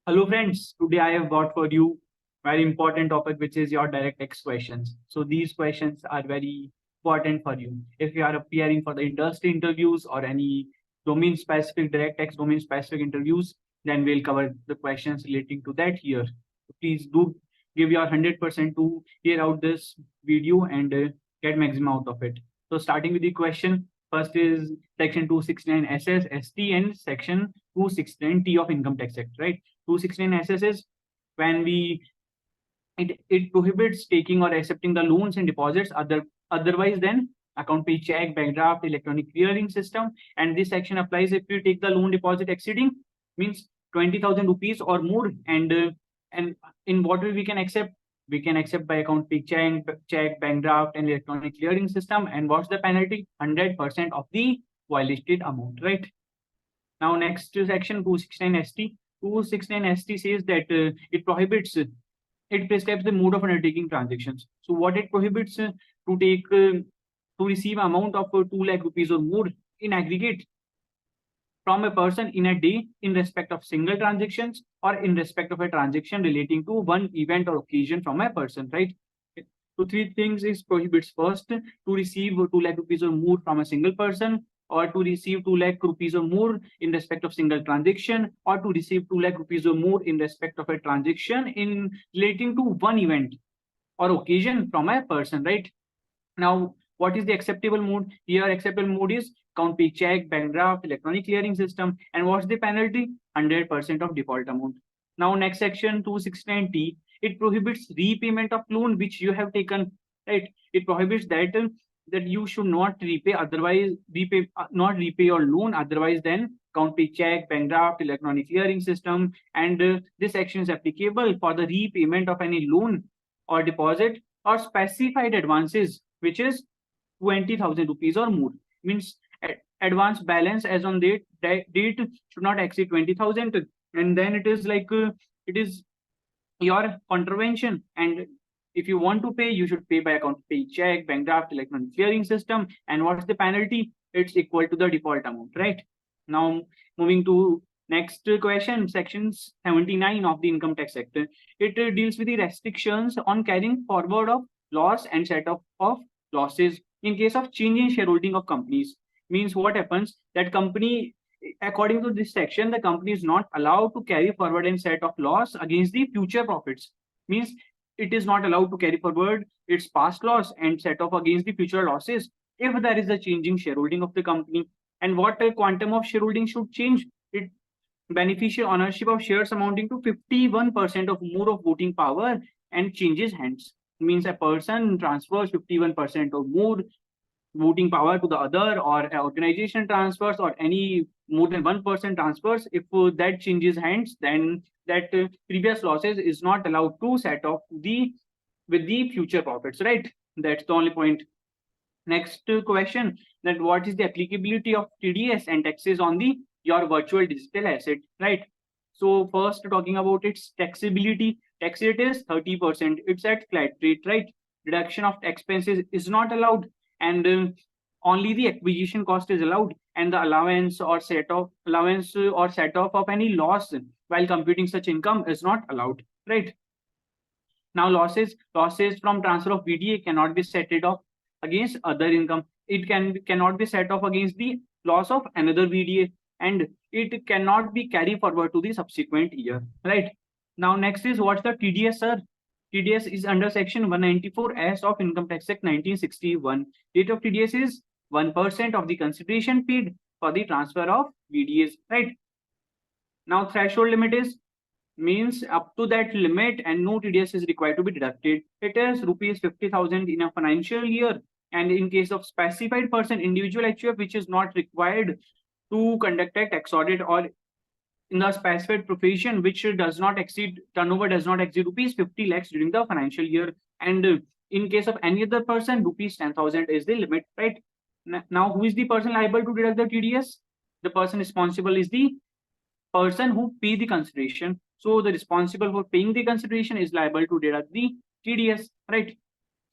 Hello friends, today I have brought for you very important topic which is your direct tax questions. So these questions are very important for you. If you are appearing for the industry interviews or any domain specific direct tax domain specific interviews, then we'll cover the questions relating to that here. So please do give your 100% to hear out this video and get maximum out of it. So starting with the question, first is section 269 SS, ST and section 269 T of Income Tax Act, right? 269 SS is when it prohibits taking or accepting the loans and deposits otherwise than account pay check, bank draft, electronic clearing system. And this section applies if you take the loan deposit exceeding means 20,000 rupees or more. And in what way we can accept? We can accept by account pay check, bank draft, and electronic clearing system. And what's the penalty? 100% of the violated amount, right? Now, next to section 269 ST. 269 ST says that it prescribes the mode of undertaking transactions. So, what it prohibits to take to receive amount of 2 lakh rupees or more in aggregate from a person in a day in respect of single transactions or in respect of a transaction relating to one event or occasion from a person, right? So three things is prohibits. First, to receive 2 lakh rupees or more from a single person, or to receive 2 lakh rupees or more in respect of single transaction, or to receive 2 lakh rupees or more in respect of a transaction in relating to one event or occasion from a person, right? Now, what is the acceptable mode? Here, acceptable mode is count pay check, bank draft, electronic clearing system. And what's the penalty? 100% of default amount. Now, next section 269T, it prohibits repayment of loan which you have taken, right? It prohibits that you should not repay not repay your loan otherwise than count pay check, bank draft, electronic clearing system. And this section is applicable for the repayment of any loan or deposit or specified advances which is 20,000 rupees or more. Means advance balance as on date should not exceed 20,000, and then it is like it is your contravention. And if you want to pay, you should pay by account pay check, bank draft, electronic clearing system. And what's the penalty? It's equal to the default amount, right? Now moving to next question, section 79 of the Income Tax Act. It deals with the restrictions on carrying forward of loss and set off of losses in case of change in shareholding of companies. Means what happens that company, according to this section, the company is not allowed to carry forward and set off loss against the future profits. Means it is not allowed to carry forward its past loss and set off against the future losses if there is a changing shareholding of the company. And what quantum of shareholding should change? It beneficial ownership of shares amounting to 51% of more of voting power and changes hands. Means a person transfers 51% or more voting power to the other, or an organization transfers, or any more than 1% transfers. If that changes hands, then that previous losses is not allowed to set off with the future profits, right? That's the only point. Next question, that what is the applicability of TDS and taxes on the your virtual digital asset, right? So first talking about its taxability, tax rate is 30%. It's at flat rate, right? Deduction of expenses is not allowed, and only the acquisition cost is allowed, and the allowance or set off of any loss while computing such income is not allowed, right? Now losses from transfer of VDA cannot be set off against other income. It cannot be set off against the loss of another VDA, and it cannot be carried forward to the subsequent year, right? Now next is what's the TDS, sir? TDS is under section 194S of Income Tax Act 1961. Rate of TDS is 1% of the consideration paid for the transfer of VDAs, right? Now threshold limit is means up to that limit and no TDS is required to be deducted. It is rupees 50,000 in a financial year, and in case of specified person, individual HUF, which is not required to conduct a tax audit, or in the specified profession which does not exceed turnover does not exceed rupees 50 lakhs during the financial year, and in case of any other person, rupees 10,000 is the limit, right? Now who is the person liable to deduct the TDS? The person responsible is the person who pay the consideration. So the responsible for paying the consideration is liable to deduct the TDS, right?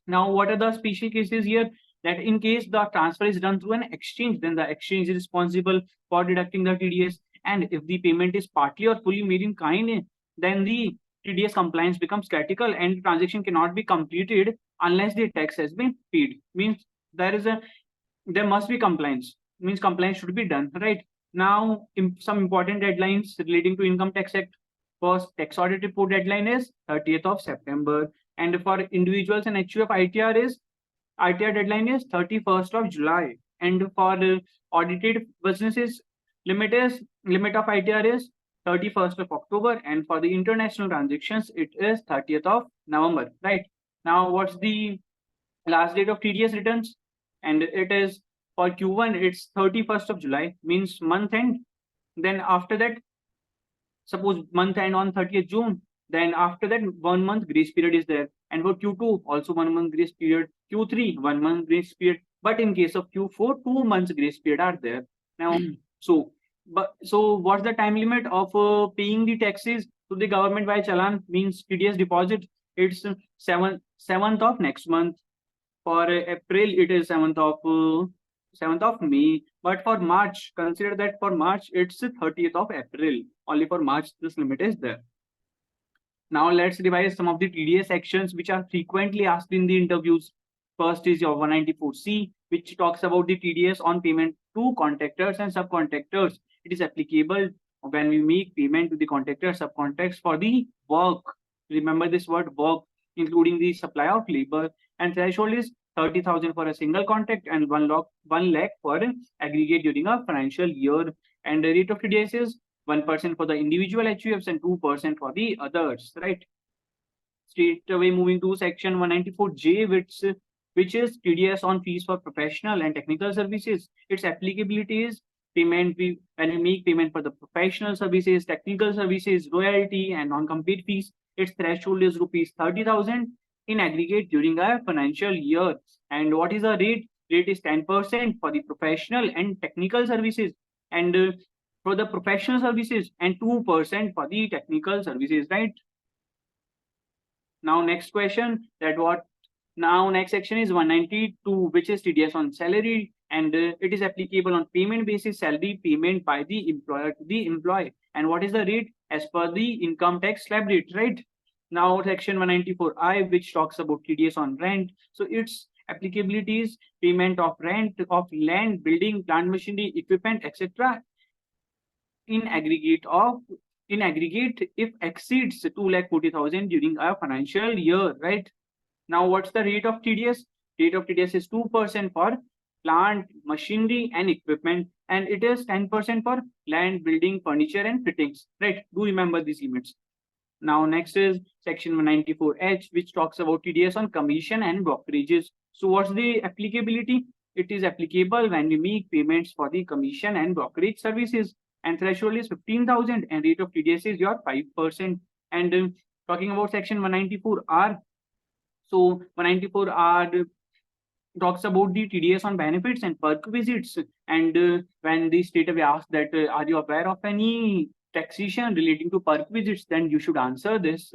Now, what are the special cases here? That in case the transfer is done through an exchange, then the exchange is responsible for deducting the TDS. And if the payment is partly or fully made in kind, then the TDS compliance becomes critical and transaction cannot be completed unless the tax has been paid. Means there must be compliance. Means compliance should be done, right? Now, some important deadlines relating to Income Tax Act. First, tax audit report deadline is 30th of September, and for individuals and HUF ITR deadline is 31st of July, and for audited businesses, limit of ITR is 31st of October, and for the international transactions, it is 30th of November, right? Now, what's the last date of TDS returns? And it is for Q1, it's 31st of July, means month end. Then after that, suppose month end on 30th June, then after that 1 month grace period is there. And for Q2, also 1 month grace period. Q3, 1 month grace period. But in case of Q4, 2 months grace period are there. Now, so what's the time limit of paying the taxes to the government by challan, means TDS deposit? It's 7th of next month. For April, it is 7th of May. But for March, consider that for March, it's 30th of April. Only for March, this limit is there. Now let's revise some of the TDS actions which are frequently asked in the interviews. First is your 194C, which talks about the TDS on payment to contractors and subcontractors. It is applicable when we make payment to the contractor subcontracts for the work. Remember this word work, including the supply of labor, and threshold is 30,000 for a single contract and 1 lakh for aggregate during a financial year. And the rate of TDS is 1% for the individual HUFs and 2% for the others, right? Straight away moving to section 194J, which is TDS on fees for professional and technical services. Its applicability is when we make payment for the professional services, technical services, royalty, and non-compete fees. Its threshold is rupees 30,000 in aggregate during a financial year. And what is the rate? Rate is 10% for the professional and technical services, and for the professional services, and 2% for the technical services, right? Now next question, next section is 192, which is TDS on salary, and it is applicable on payment basis salary payment by the employer to the employee. And what is the rate? As per the income tax slab rate, right? Now section 194I, which talks about TDS on rent. So its applicability is payment of rent of land, building, plant machinery, equipment, etc. in aggregate if exceeds 2,40,000 during a financial year, right? Now, what's the rate of TDS? Rate of TDS is 2% for plant, machinery, and equipment, and it is 10% for land, building, furniture, and fittings, right? Do remember these limits. Now, next is section 194H, which talks about TDS on commission and brokerages. So, what's the applicability? It is applicable when we make payments for the commission and brokerage services, and threshold is 15,000, and rate of TDS is your 5%. And talking about section 194R, so 194R talks about the TDS on benefits and perk visits. And when the state away asks that, are you aware of any taxation relating to perk visits, then you should answer this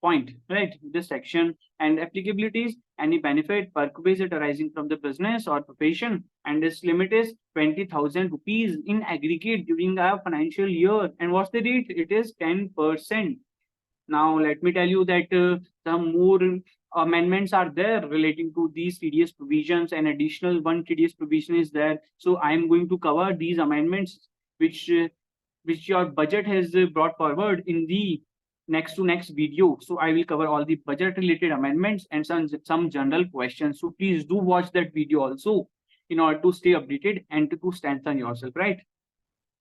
point, right? This section. And applicabilities, any benefit, perk visit arising from the business or profession, and this limit is 20,000 rupees in aggregate during a financial year. And what's the rate? It is 10%. Now let me tell you that some more amendments are there relating to these TDS provisions, and additional one TDS provision is there. So I am going to cover these amendments which your budget has brought forward in the next video. So I will cover all the budget related amendments and some general questions. So please do watch that video also in order to stay updated and to strengthen yourself, right?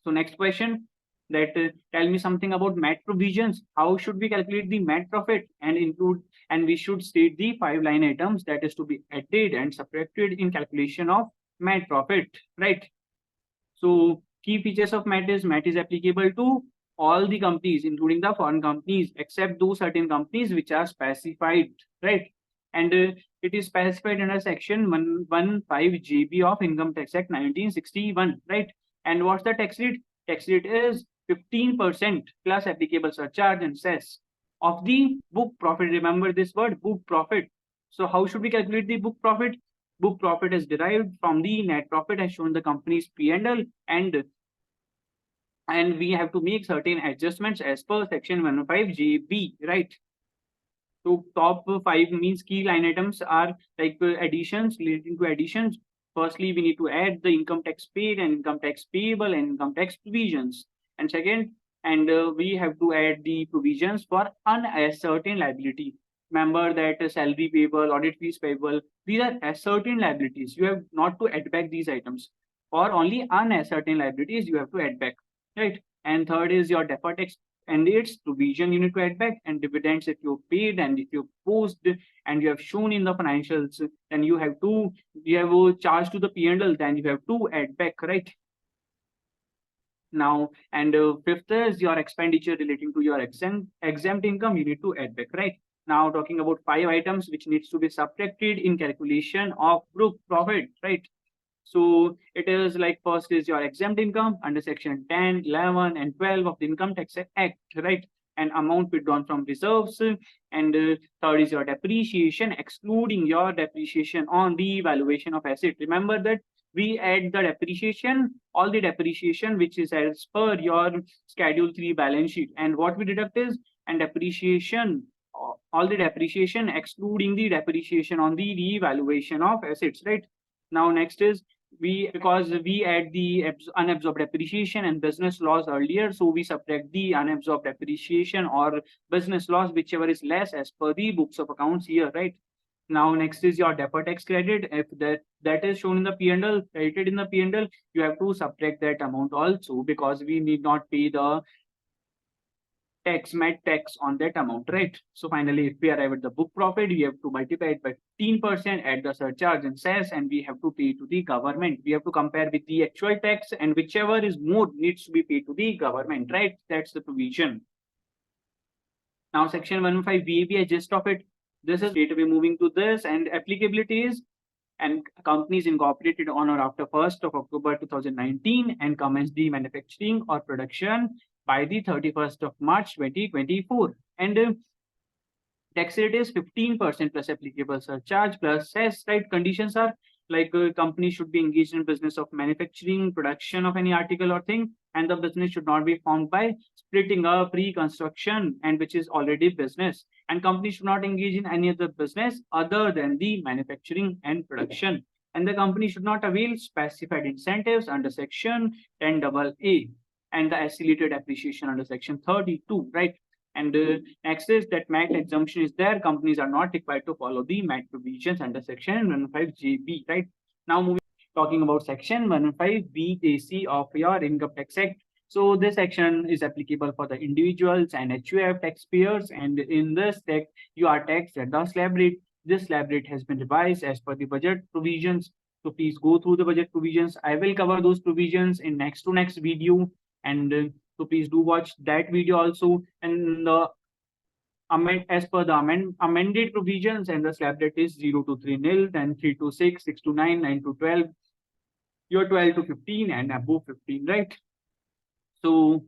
So next question, that tell me something about MAT provisions. How should we calculate the MAT profit and we should state the 5 line items that is to be added and subtracted in calculation of MAT profit, right? So key features of MAT is applicable to all the companies, including the foreign companies, except those certain companies which are specified, right? And it is specified under section 115JB of Income Tax Act 1961, right? And what's the tax rate? Tax rate is 15% plus applicable surcharge and cess of the book profit. Remember this word, book profit. So how should we calculate the book profit? Book profit is derived from the net profit as shown in the company's P&L, and and we have to make certain adjustments as per section 105JB, right? So top five means key line items are like additions, relating to additions. Firstly, we need to add the income tax paid and income tax payable and income tax provisions. And second, and we have to add the provisions for unascertain liability. Remember that salary payable, audit fees payable, these are ascertain liabilities. You have not to add back these items. For only unascertain liabilities, you have to add back, right? And third is your deferred tax and its provision you need to add back, and dividends if you paid and if you post and you have shown in the financials, then you have a charge to the P&L, then you have to add back, right? Now, and fifth is your expenditure relating to your exempt income, you need to add back, right? Now, talking about five items which needs to be subtracted in calculation of group profit, right? So it is like first is your exempt income under section 10, 11, and 12 of the Income Tax Act, right? And amount withdrawn from reserves. And third is your depreciation, excluding your depreciation on the valuation of asset. Remember that we add the depreciation, all the depreciation which is as per your Schedule 3 balance sheet. And what we deduct is and depreciation, all the depreciation excluding the depreciation on the revaluation of assets, right? Now next is we because we add the unabsorbed depreciation and business loss earlier, so we subtract the unabsorbed depreciation or business loss, whichever is less as per the books of accounts here, right? Now next is your deferred tax credit. If that is shown in the P&L, credited in the P&L, you have to subtract that amount also, because we need not pay the met tax on that amount, right? So finally, if we arrive at the book profit, we have to multiply it by 15%, add the surcharge and cess, and we have to pay to the government. We have to compare with the actual tax, and whichever is more needs to be paid to the government, right? That's the provision. Now, section 115 VAB, gist of it. This is data we're moving to this, and applicability is and companies incorporated on or after 1st of October 2019 and commenced the manufacturing or production by the 31st of March 2024. And tax rate is 15% plus applicable surcharge plus cess, right? Conditions are like a company should be engaged in business of manufacturing, production of any article or thing, and the business should not be formed by splitting up, pre-construction, and which is already business. And company should not engage in any other business other than the manufacturing and production. And the company should not avail specified incentives under section 10AA and the accelerated appreciation under section 32, right? And next is that MAT exemption is there. Companies are not required to follow the MAT provisions under section 115JB, right? Now moving talking about section 115BAC of your Income Tax Act. So this section is applicable for the individuals and HUF taxpayers, and in this tax you are taxed at the slab rate. This slab rate has been revised as per the budget provisions. So please go through the budget provisions. I will cover those provisions in next to next video, and so please do watch that video also. And the as per the amended provisions, and the slab rate is 0 to 3 nil, then 3 to 6, 6 to 9, 9 to 12, you're 12 to 15, and above 15, right? So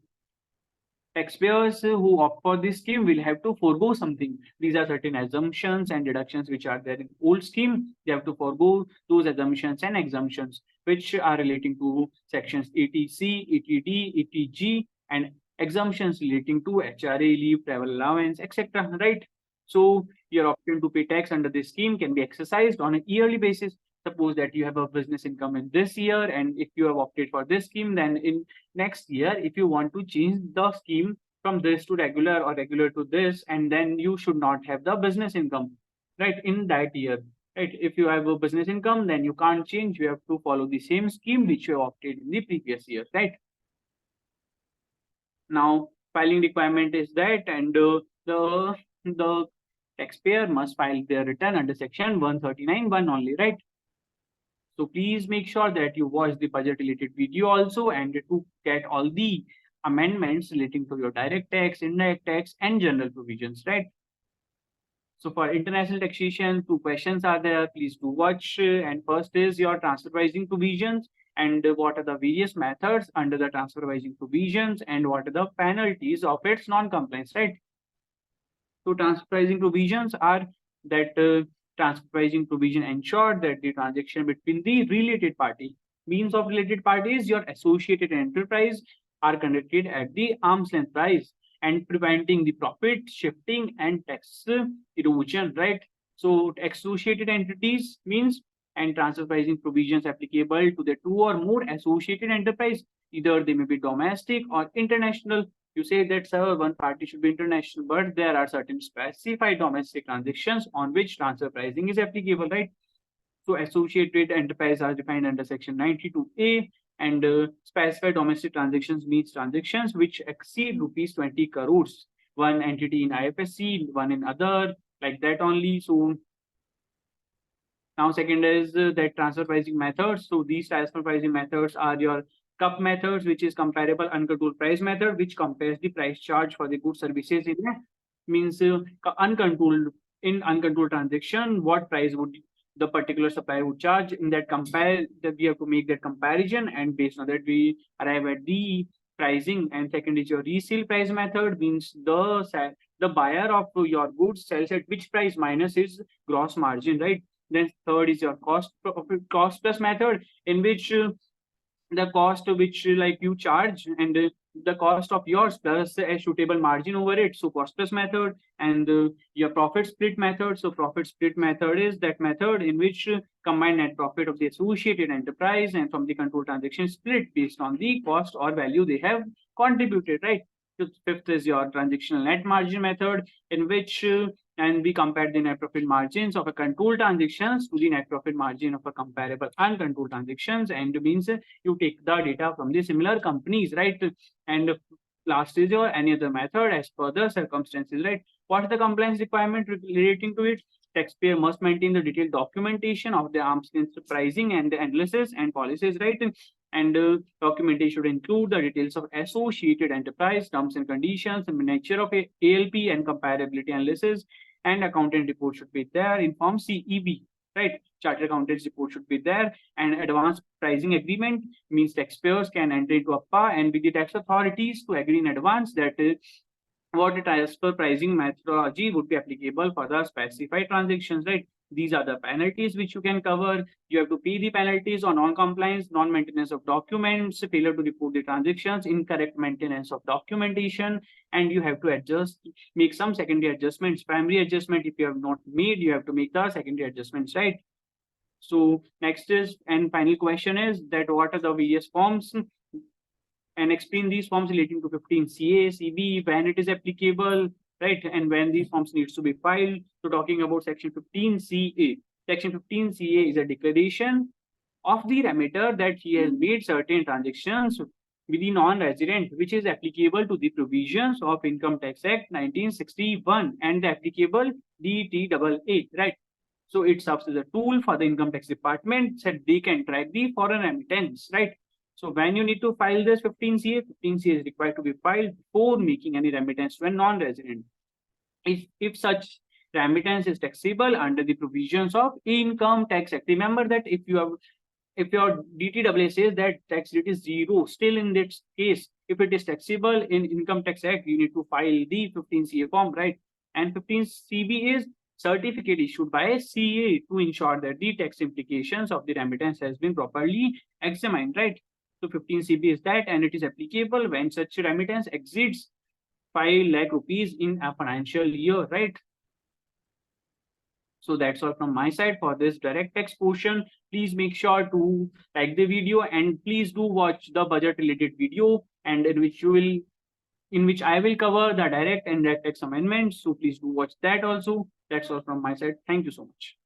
taxpayers who opt for this scheme will have to forego something. These are certain assumptions and deductions which are there in old scheme. They have to forego those assumptions and exemptions which are relating to sections 80C, 80D, 80G, and exemptions relating to HRA leave, travel allowance, etc. Right? So your option to pay tax under this scheme can be exercised on a yearly basis. Suppose that you have a business income in this year, and if you have opted for this scheme, then in next year, if you want to change the scheme from this to regular or regular to this, and then you should not have the business income, right, in that year, right? If you have a business income, then you can't change. You have to follow the same scheme which you opted in the previous year, right? Now, filing requirement is that, and the taxpayer must file their return under section 139(1) only, right? So please make sure that you watch the budget related video also, and to get all the amendments relating to your direct tax, indirect tax, and general provisions, right? So for international taxation, two questions are there. Please do watch. And first is your transfer pricing provisions, and what are the various methods under the transfer pricing provisions, and what are the penalties of its non-compliance, right? So transfer pricing provisions are that transfer pricing provision ensure that the transaction between the related party, means of related party is your associated enterprise, are conducted at the arm's length price and preventing the profit shifting and tax erosion, right? So associated entities means and transfer pricing provisions applicable to the two or more associated enterprise. Either they may be domestic or international. You say that sir, one party should be international, but there are certain specified domestic transactions on which transfer pricing is applicable, right? So associated enterprise are defined under section 92A, and specified domestic transactions means transactions which exceed rupees 20 crores. One entity in IFSC, one in other, like that only. So now second is that transfer pricing methods. So these transfer pricing methods are your cup methods, which is comparable uncontrolled price method, which compares the price charge for the goods services in a means uncontrolled in uncontrolled transaction, what price would the particular supplier would charge in that compare that we have to make that comparison, and based on that we arrive at the pricing. And second is your resale price method, means the buyer of your goods sells at which price minus his gross margin, right? Then third is your cost plus method, in which the cost which like you charge and the cost of yours plus a suitable margin over it, so cost plus method. And your profit split method. So profit split method is that method in which combined net profit of the associated enterprise and from the control transaction split based on the cost or value they have contributed, right? So fifth is your transactional net margin method, in which and we compare the net profit margins of a controlled transactions to the net profit margin of a comparable uncontrolled transactions, and means you take the data from the similar companies, right? And last is your any other method as per the circumstances, right? What is the compliance requirement relating to it? Taxpayer must maintain the detailed documentation of the arm's length pricing and the analysis and policies, right? And documentation should include the details of associated enterprise, terms and conditions, and nature of a ALP and comparability analysis, and accountant report should be there in form CEB, right? Chartered accountant's report should be there, and advanced pricing agreement means taxpayers can enter into a PA and with the tax authorities to agree in advance that what the transfer pricing methodology would be applicable for the specified transactions, right? These are the penalties which you can cover. You have to pay the penalties on non-compliance, non-maintenance of documents, failure to report the transactions, incorrect maintenance of documentation, and you have to adjust, make some secondary adjustments. Primary adjustment, if you have not made, you have to make the secondary adjustments, right? So next is, and final question is that what are the various forms, and explain these forms relating to 15 CA, CB, when it is applicable, right? And when these forms needs to be filed. So talking about section 15 CA. Section 15 CA is a declaration of the remitter that he has made certain transactions with the non-resident, which is applicable to the provisions of Income Tax Act 1961 and the applicable DTAA, right? So it serves as a tool for the income tax department so that they can track the foreign remittance, right? So when you need to file this 15CA, 15CA is required to be filed before making any remittance to a non-resident. If such remittance is taxable under the provisions of Income Tax Act. Remember that if your DTAA says that tax rate is 0, still in this case, if it is taxable in Income Tax Act, you need to file the 15CA form, right? And 15CB is certificate issued by a CA to ensure that the tax implications of the remittance has been properly examined, right? So 15CB is that, and it is applicable when such remittance exceeds 5 lakh rupees in a financial year, right? So that's all from my side for this direct tax portion. Please make sure to like the video and please do watch the budget related video, and in which I will cover the direct and indirect tax amendments. So please do watch that also. That's all from my side. Thank you so much.